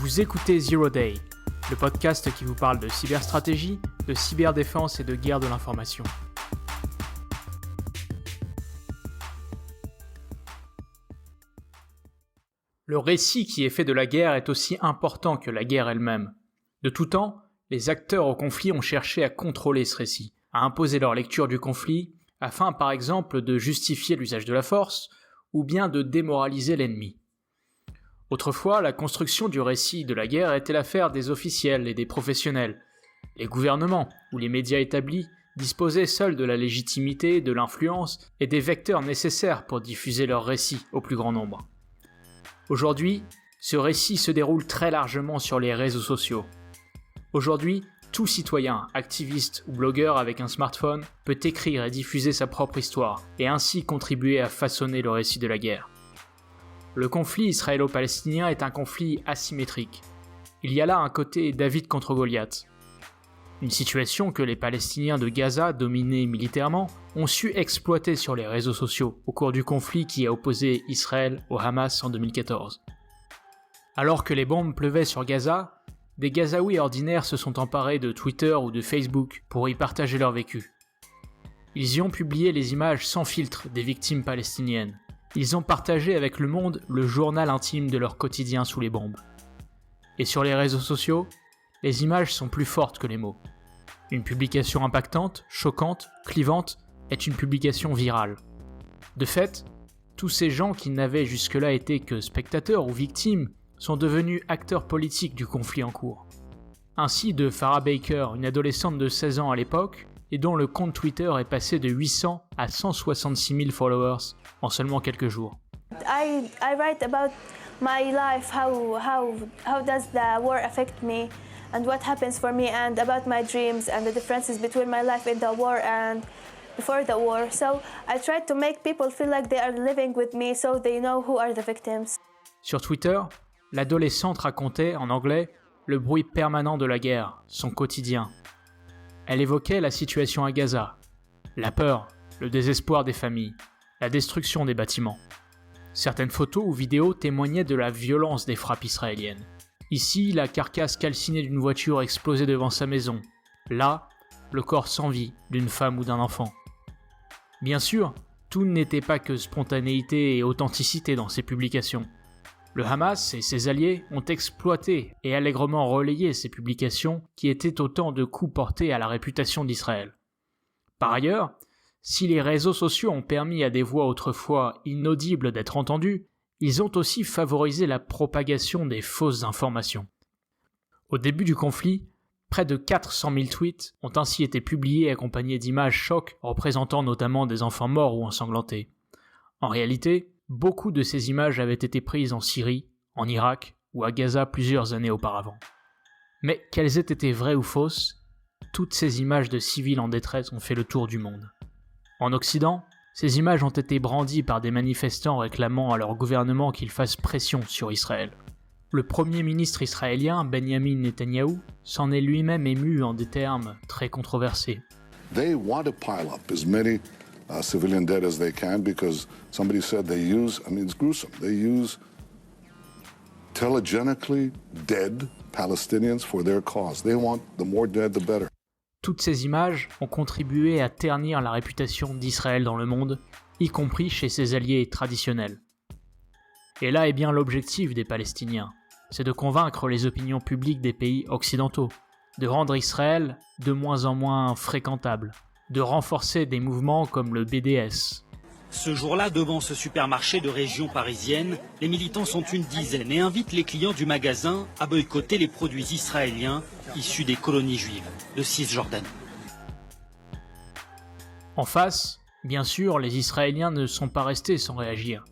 Vous écoutez Zero Day, le podcast qui vous parle de cyberstratégie, de cyberdéfense et de guerre de l'information. Le récit qui est fait de la guerre est aussi important que la guerre elle-même. De tout temps, les acteurs au conflit ont cherché à contrôler ce récit, à imposer leur lecture du conflit, afin par exemple de justifier l'usage de la force, ou bien de démoraliser l'ennemi. Autrefois, la construction du récit de la guerre était l'affaire des officiels et des professionnels. Les gouvernements ou les médias établis disposaient seuls de la légitimité, de l'influence et des vecteurs nécessaires pour diffuser leur récit au plus grand nombre. Aujourd'hui, ce récit se déroule très largement sur les réseaux sociaux. Aujourd'hui, tout citoyen, activiste ou blogueur avec un smartphone peut écrire et diffuser sa propre histoire et ainsi contribuer à façonner le récit de la guerre. Le conflit israélo-palestinien est un conflit asymétrique. Il y a là un côté David contre Goliath. Une situation que les Palestiniens de Gaza, dominés militairement, ont su exploiter sur les réseaux sociaux au cours du conflit qui a opposé Israël au Hamas en 2014. Alors que les bombes pleuvaient sur Gaza, des Gazaouis ordinaires se sont emparés de Twitter ou de Facebook pour y partager leur vécu. Ils y ont publié les images sans filtre des victimes palestiniennes. Ils ont partagé avec le monde le journal intime de leur quotidien sous les bombes. Et sur les réseaux sociaux, les images sont plus fortes que les mots. Une publication impactante, choquante, clivante est une publication virale. De fait, tous ces gens qui n'avaient jusque-là été que spectateurs ou victimes sont devenus acteurs politiques du conflit en cours. Ainsi de Farah Baker, une adolescente de 16 ans à l'époque, et dont le compte Twitter est passé de 800 à 166 000 followers en seulement quelques jours. I write about my life, how does the war affect me and what happens for me, and about my dreams and the differences between my life in the war and before the war. So I try to make people feel like they are living with me so they know who are the victims. Sur Twitter, l'adolescente racontait, en anglais, le bruit permanent de la guerre, son quotidien. Elle évoquait la situation à Gaza, la peur, le désespoir des familles, la destruction des bâtiments. Certaines photos ou vidéos témoignaient de la violence des frappes israéliennes. Ici, la carcasse calcinée d'une voiture explosée devant sa maison. Là, le corps sans vie d'une femme ou d'un enfant. Bien sûr, tout n'était pas que spontanéité et authenticité dans ces publications. Le Hamas et ses alliés ont exploité et allègrement relayé ces publications qui étaient autant de coups portés à la réputation d'Israël. Par ailleurs, si les réseaux sociaux ont permis à des voix autrefois inaudibles d'être entendues, ils ont aussi favorisé la propagation des fausses informations. Au début du conflit, près de 400 000 tweets ont ainsi été publiés accompagnés d'images chocs représentant notamment des enfants morts ou ensanglantés. En réalité, beaucoup de ces images avaient été prises en Syrie, en Irak ou à Gaza plusieurs années auparavant. Mais qu'elles aient été vraies ou fausses, toutes ces images de civils en détresse ont fait le tour du monde. En Occident, ces images ont été brandies par des manifestants réclamant à leur gouvernement qu'il fasse pression sur Israël. Le premier ministre israélien, Benjamin Netanyahou, s'en est lui-même ému en des termes très controversés. They want to pile up as many civilian dead as they can because somebody said they use, it's gruesome, they use telegenically dead Palestinians for their cause. They want the more dead, the better. Toutes ces images ont contribué à ternir la réputation d'Israël dans le monde, y compris chez ses alliés traditionnels. Et là est bien l'objectif des Palestiniens, c'est de convaincre les opinions publiques des pays occidentaux, de rendre Israël de moins en moins fréquentable, de renforcer des mouvements comme le BDS. Ce jour-là, devant ce supermarché de région parisienne, les militants sont une dizaine et invitent les clients du magasin à boycotter les produits israéliens issus des colonies juives de Cisjordanie. En face, bien sûr, les Israéliens ne sont pas restés sans réagir.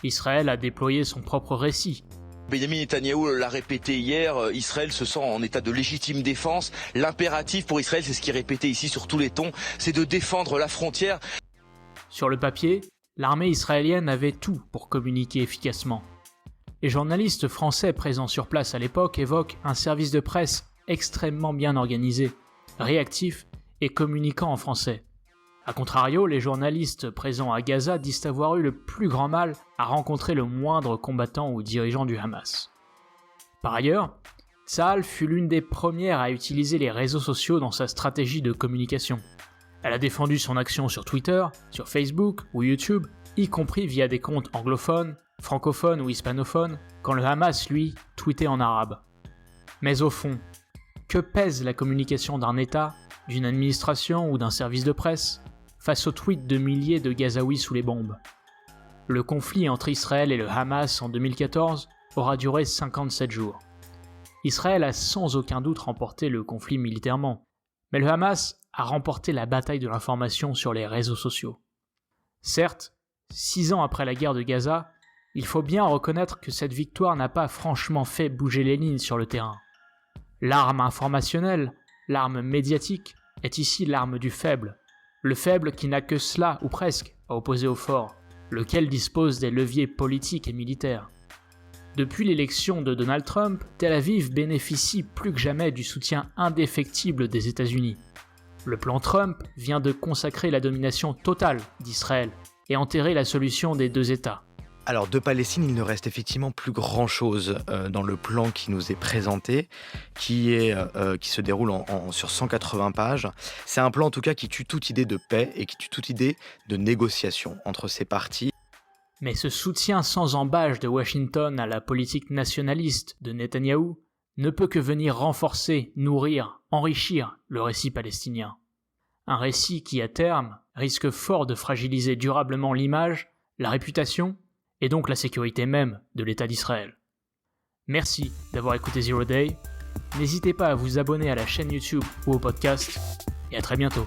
Israël a déployé son propre récit. Benjamin Netanyahou l'a répété hier, Israël se sent en état de légitime défense. L'impératif pour Israël, c'est ce qui est répété ici sur tous les tons, c'est de défendre la frontière. Sur le papier, l'armée israélienne avait tout pour communiquer efficacement. Les journalistes français présents sur place à l'époque évoquent un service de presse extrêmement bien organisé, réactif et communiquant en français. A contrario, les journalistes présents à Gaza disent avoir eu le plus grand mal à rencontrer le moindre combattant ou dirigeant du Hamas. Par ailleurs, Tsahal fut l'une des premières à utiliser les réseaux sociaux dans sa stratégie de communication. Elle a défendu son action sur Twitter, sur Facebook ou YouTube, y compris via des comptes anglophones, francophones ou hispanophones, quand le Hamas, lui, tweetait en arabe. Mais au fond, que pèse la communication d'un État, d'une administration ou d'un service de presse face aux tweets de milliers de Gazaouis sous les bombes? Le conflit entre Israël et le Hamas en 2014 aura duré 57 jours. Israël a sans aucun doute remporté le conflit militairement, mais le Hamas a remporté la bataille de l'information sur les réseaux sociaux. Certes, 6 ans après la guerre de Gaza, il faut bien reconnaître que cette victoire n'a pas franchement fait bouger les lignes sur le terrain. L'arme informationnelle, l'arme médiatique, est ici l'arme du faible. Le faible qui n'a que cela, ou presque, à opposer au fort, lequel dispose des leviers politiques et militaires. Depuis l'élection de Donald Trump, Tel Aviv bénéficie plus que jamais du soutien indéfectible des États-Unis. Le plan Trump vient de consacrer la domination totale d'Israël et enterrer la solution des 2 États. Alors de Palestine, il ne reste effectivement plus grand-chose dans le plan qui nous est présenté, qui se déroule sur 180 pages. C'est un plan en tout cas qui tue toute idée de paix et qui tue toute idée de négociation entre ces parties. Mais ce soutien sans embâche de Washington à la politique nationaliste de Netanyahou ne peut que venir renforcer, nourrir, enrichir le récit palestinien. Un récit qui, à terme, risque fort de fragiliser durablement l'image, la réputation et donc la sécurité même de l'État d'Israël. Merci d'avoir écouté Zero Day. N'hésitez pas à vous abonner à la chaîne YouTube ou au podcast, et à très bientôt.